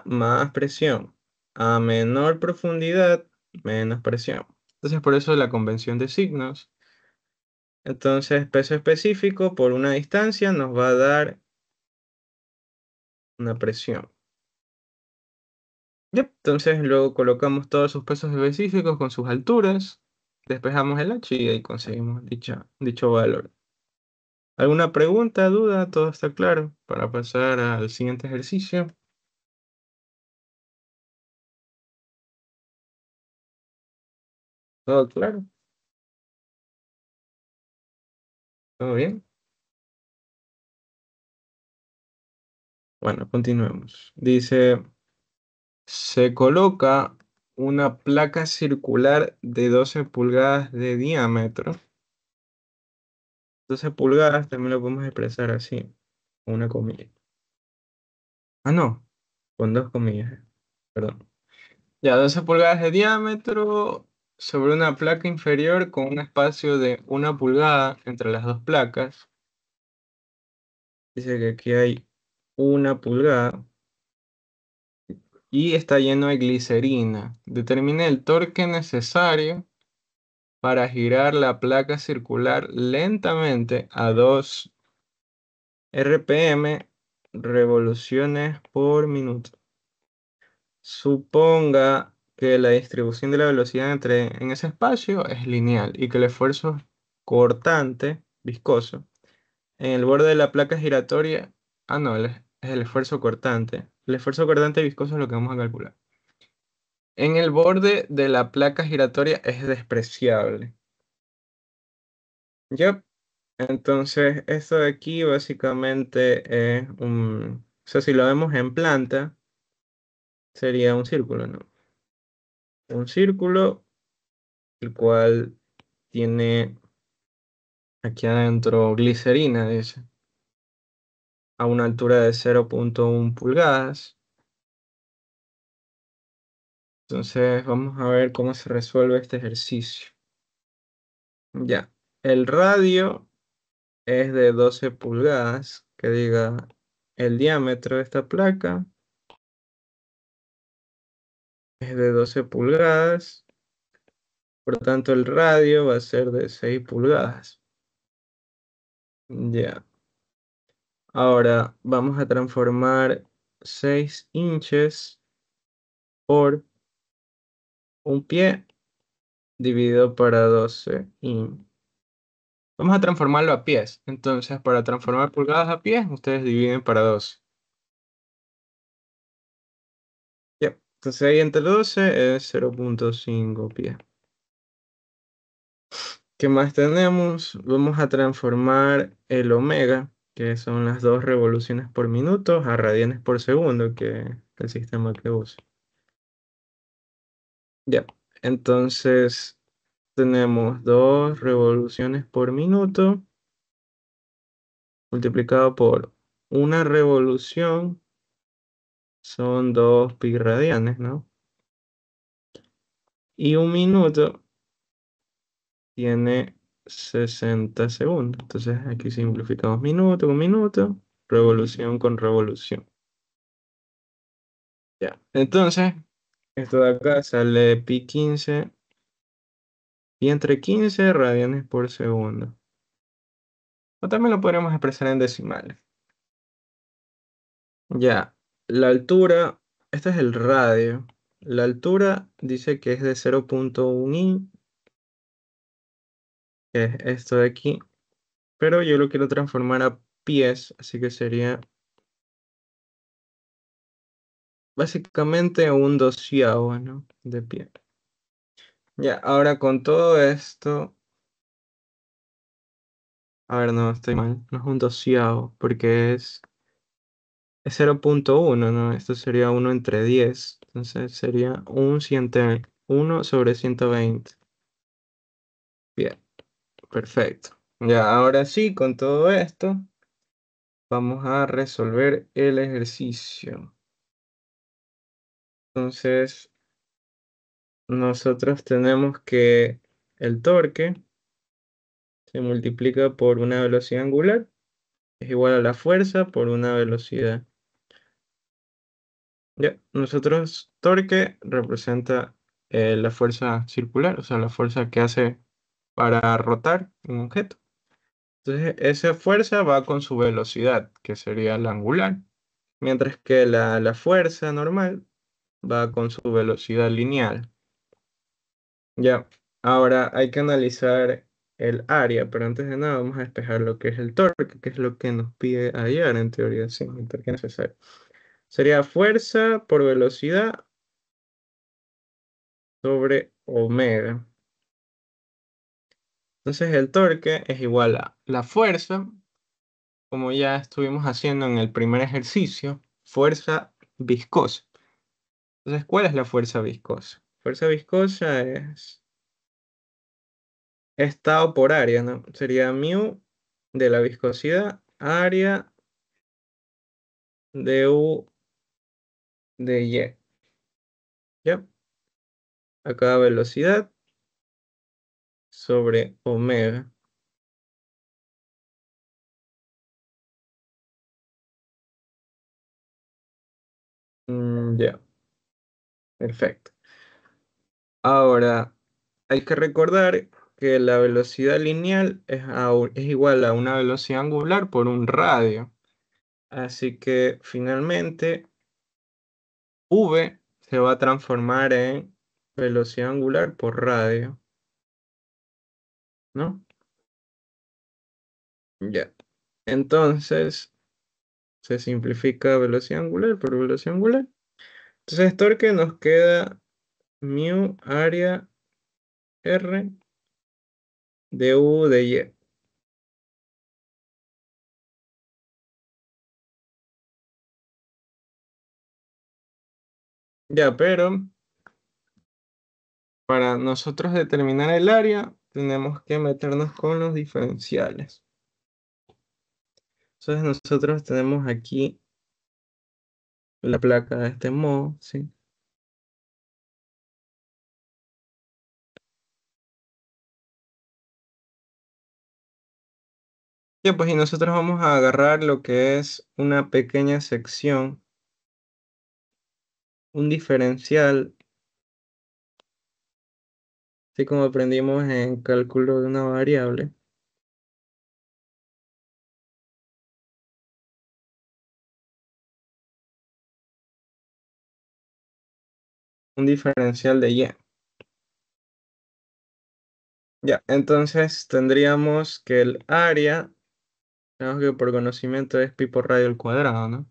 Speaker 1: más presión. A menor profundidad, menos presión. Entonces, por eso la convención de signos. Entonces, peso específico por una distancia nos va a dar una presión. Yep. Entonces, luego colocamos todos sus pesos específicos con sus alturas, despejamos el H y ahí conseguimos dicho valor. ¿Alguna pregunta, duda? ¿Todo está claro? Para pasar al siguiente ejercicio. ¿Todo claro? ¿Todo bien? Bueno, continuemos. Dice, se coloca una placa circular de 12 pulgadas de diámetro. 12 pulgadas también lo podemos expresar así, con una comilla. Ah, no, con dos comillas, perdón. Ya, 12 pulgadas de diámetro sobre una placa inferior con un espacio de 1 pulgada entre las dos placas. Dice que aquí hay 1 pulgada y está lleno de glicerina. Determine el torque necesario para girar la placa circular lentamente a 2 RPM revoluciones por minuto. Suponga que la distribución de la velocidad en ese espacio es lineal y que el esfuerzo cortante, viscoso, en el borde de la placa giratoria, no, es el esfuerzo cortante. El esfuerzo cortante viscoso es lo que vamos a calcular. En el borde de la placa giratoria es despreciable. Yep. Entonces, esto de aquí básicamente es o sea, si lo vemos en planta, sería un círculo, ¿no? Un círculo, el cual tiene aquí adentro glicerina, dice, a una altura de 0,1 pulgadas. Entonces, vamos a ver cómo se resuelve este ejercicio. Ya. El radio es de 12 pulgadas, que diga el diámetro de esta placa es de 12 pulgadas, por lo tanto el radio va a ser de 6 pulgadas. Ya. Ahora vamos a transformar 6 inches por un pie dividido para 12. Vamos a transformarlo a pies. Entonces, para transformar pulgadas a pies, ustedes dividen para 12. Ya. Entonces ahí entre 12 es 0,5 pies. ¿Qué más tenemos? Vamos a transformar el omega, que son las 2 revoluciones por minuto, a radianes por segundo, que es el sistema que usa. Ya. Entonces tenemos 2 revoluciones por minuto multiplicado por una revolución, son 2 pi radianes, ¿no? Y un minuto tiene 60 segundos. Entonces aquí simplificamos minuto con minuto, revolución con revolución. Ya. Entonces, esto de acá sale pi 15 y entre 15 radianes por segundo. O también lo podríamos expresar en decimales. Ya. La altura, este es el radio. La altura dice que es de 0,1 in, que es esto de aquí. Pero yo lo quiero transformar a pies, así que sería básicamente un doceavo, ¿no? De pie. Ya, ahora con todo esto, a ver, no, estoy mal, no es un doceavo, porque es 0,1, ¿no? Esto sería 1/10, entonces sería un 1/120. Bien, perfecto. Ya, ahora sí, con todo esto, vamos a resolver el ejercicio. Entonces, nosotros tenemos que el torque se multiplica por una velocidad angular, es igual a la fuerza por una velocidad. Ya, nosotros torque representa la fuerza circular, o sea, la fuerza que hace para rotar un objeto. Entonces, esa fuerza va con su velocidad, que sería la angular, mientras que la fuerza normal va con su velocidad lineal. Ya, ahora hay que analizar el área, pero antes de nada vamos a despejar lo que es el torque, que es lo que nos pide hallar en teoría, sí, el torque necesario. Sería fuerza por velocidad sobre omega. Entonces el torque es igual a la fuerza, como ya estuvimos haciendo en el primer ejercicio, fuerza viscosa. Entonces, ¿cuál es la fuerza viscosa? Fuerza viscosa es estado por área, ¿no? Sería mu de la viscosidad, área de U de Y. ¿Ya? Acá velocidad sobre omega. Ya, perfecto. Ahora, hay que recordar que la velocidad lineal es igual a una velocidad angular por un radio. Así que finalmente V se va a transformar en velocidad angular por radio, ¿no? Ya. Entonces se simplifica velocidad angular por velocidad angular. Entonces torque nos queda mu área R de U de Y. Ya, pero para nosotros determinar el área, tenemos que meternos con los diferenciales. Entonces nosotros tenemos aquí la placa de este modo, ¿sí? Ya, pues y nosotros vamos a agarrar lo que es una pequeña sección, un diferencial, así como aprendimos en cálculo de una variable, un diferencial de y. Ya, entonces tendríamos que el área, tenemos que por conocimiento es pi por radio al cuadrado, ¿no?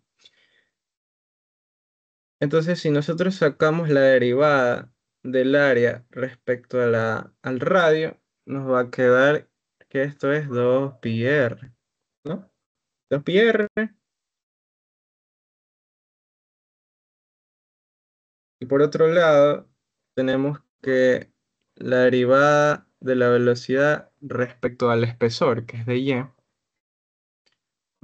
Speaker 1: Entonces, si nosotros sacamos la derivada del área respecto a al radio, nos va a quedar que esto es 2πr, ¿no? 2πr. Y por otro lado, tenemos que la derivada de la velocidad respecto al espesor, que es de y,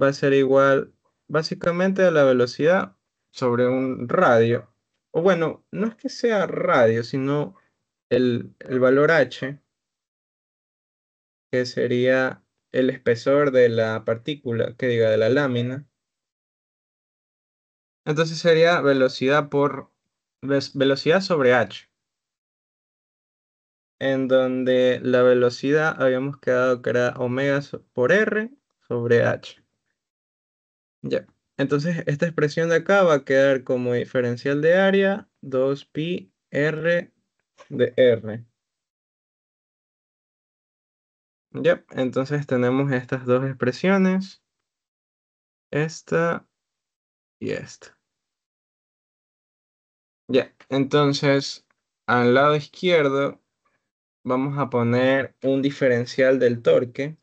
Speaker 1: va a ser igual básicamente a la velocidad sobre un radio. O bueno, no es que sea radio, sino el valor h, que sería el espesor de la partícula, que diga de la lámina. Entonces sería velocidad por velocidad sobre h, en donde la velocidad habíamos quedado que era omega por r sobre h. Ya. Entonces esta expresión de acá va a quedar como diferencial de área 2pi r de r. Ya. Entonces tenemos estas dos expresiones, esta y esta. Ya. Entonces al lado izquierdo vamos a poner un diferencial del torque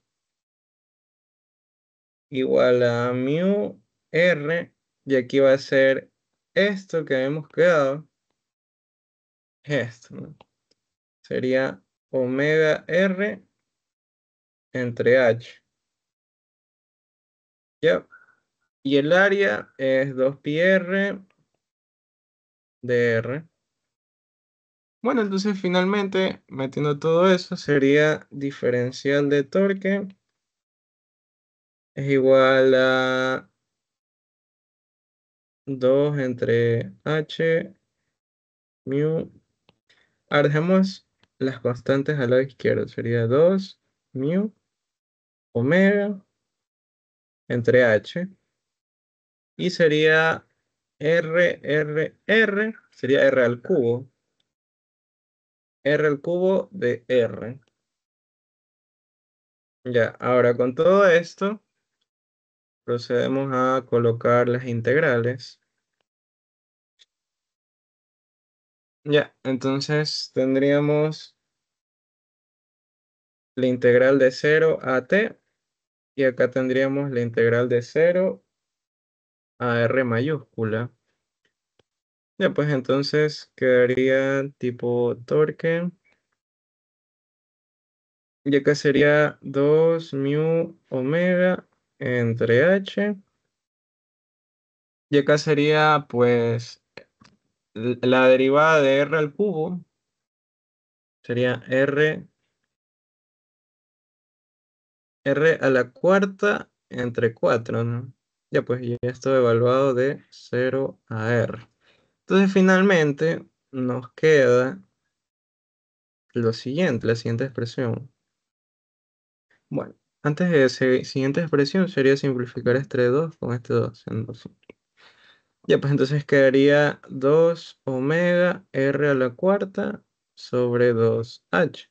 Speaker 1: igual a mu r, y aquí va a ser esto que hemos quedado, esto, ¿no? Sería omega r entre h. ¿Ya? Y el área es 2πr de r. Bueno, entonces finalmente, metiendo todo eso, sería diferencial de torque es igual a 2 entre h mu. Ahora dejemos las constantes al lado izquierdo. Sería 2 mu omega entre h. Y sería r, sería r al cubo. R al cubo de r. Ya, ahora con todo esto, procedemos a colocar las integrales. Ya, entonces tendríamos la integral de 0 a t, y acá tendríamos la integral de 0 a r mayúscula. Ya, pues entonces quedaría tipo torque. Y acá sería 2 mu omega entre h. Y acá sería pues la derivada de r al cubo. Sería r a la cuarta entre 4, ¿no? Ya pues, y esto evaluado de 0 a r. Entonces finalmente nos queda lo siguiente, la siguiente expresión. Bueno, antes de esa siguiente expresión sería simplificar este 2 con este 2 en 2. Ya pues entonces quedaría 2 omega r a la cuarta sobre 2h.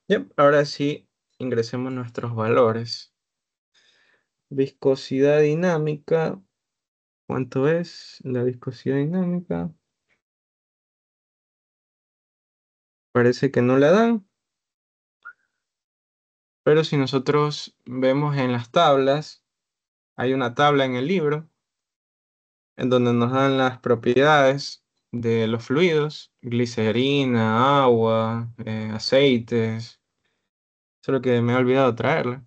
Speaker 1: Ya, ahora sí ingresemos nuestros valores. Viscosidad dinámica. ¿Cuánto es la viscosidad dinámica? Parece que no la dan, pero si nosotros vemos en las tablas, hay una tabla en el libro en donde nos dan las propiedades de los fluidos, glicerina, agua, aceites, solo que me he olvidado traerla,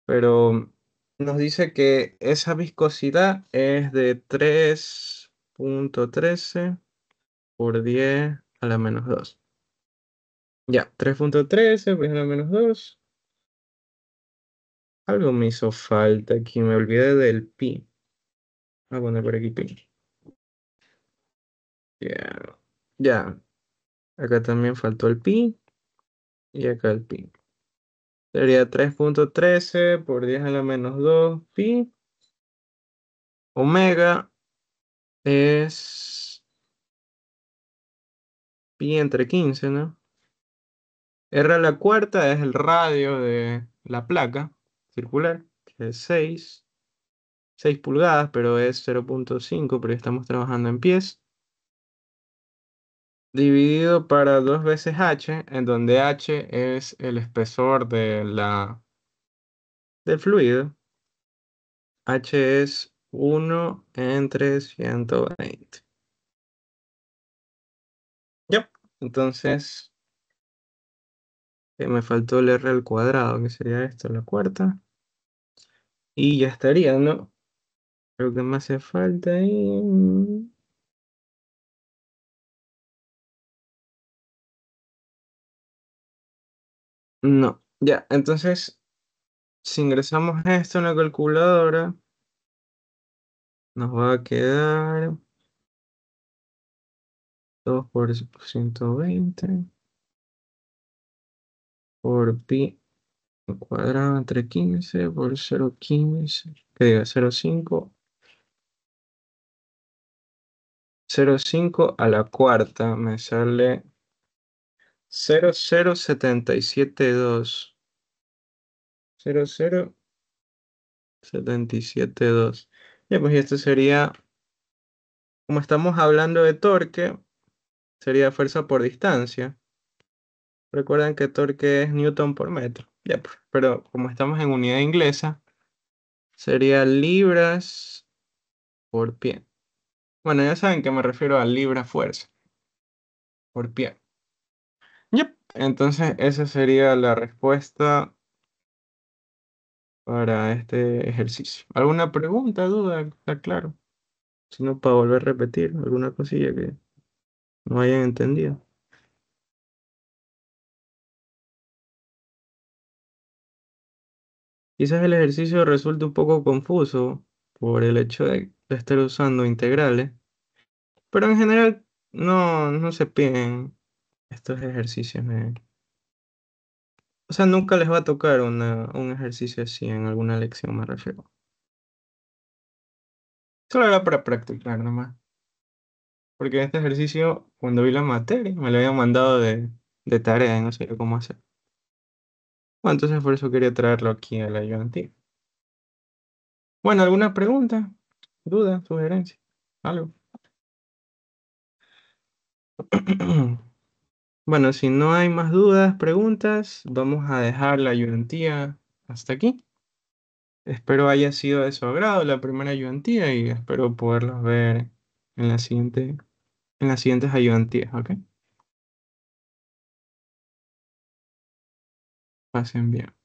Speaker 1: pero nos dice que esa viscosidad es de 3,13 por 10 a la menos 2. Ya, 3,13 pues a la menos 2. Algo me hizo falta aquí, me olvidé del pi. Voy a poner por aquí pi. Ya, ya. Acá también faltó el pi y acá el pi. Sería 3.13 por 10 a la menos 2 pi. Omega es pi entre 15, ¿no? R a la cuarta es el radio de la placa circular, que es 6 pulgadas, pero es 0.5, pero estamos trabajando en pies. Dividido para 2 veces h, en donde h es el espesor del fluido. H es 1/120. Yep. Entonces, me faltó el r al cuadrado, que sería esto, la cuarta. Y ya estaría, ¿no? Creo que me hace falta ahí. No. Ya, entonces, si ingresamos esto en la calculadora, nos va a quedar 2 por 120 por pi al cuadrado entre 15 por 0,15, que diga 0,5 a la cuarta me sale 0,0772. 0,0772. Ya, pues y esto sería, como estamos hablando de torque, sería fuerza por distancia. Recuerden que torque es newton por metro. Ya, pues, pero como estamos en unidad inglesa, sería libras por pie. Bueno, ya saben que me refiero a libra fuerza por pie. Yep. Entonces, esa sería la respuesta para este ejercicio. ¿Alguna pregunta, duda? Está claro. Si no, para volver a repetir alguna cosilla que no hayan entendido. Quizás el ejercicio resulte un poco confuso por el hecho de estar usando integrales, pero en general no se piden estos ejercicios. O sea, nunca les va a tocar un ejercicio así en alguna lección, me refiero. Solo era para practicar nomás. Porque este ejercicio, cuando vi la materia, me lo habían mandado de tarea y no sabía cómo hacer. Bueno, entonces por eso quería traerlo aquí a la ayudantía. Bueno, ¿alguna pregunta, duda, sugerencia? ¿Algo? Bueno, si no hay más dudas, preguntas, vamos a dejar la ayudantía hasta aquí. Espero haya sido de su agrado la primera ayudantía y espero poderlos ver en en las siguientes ayudantías, ¿ok? Pasen bien.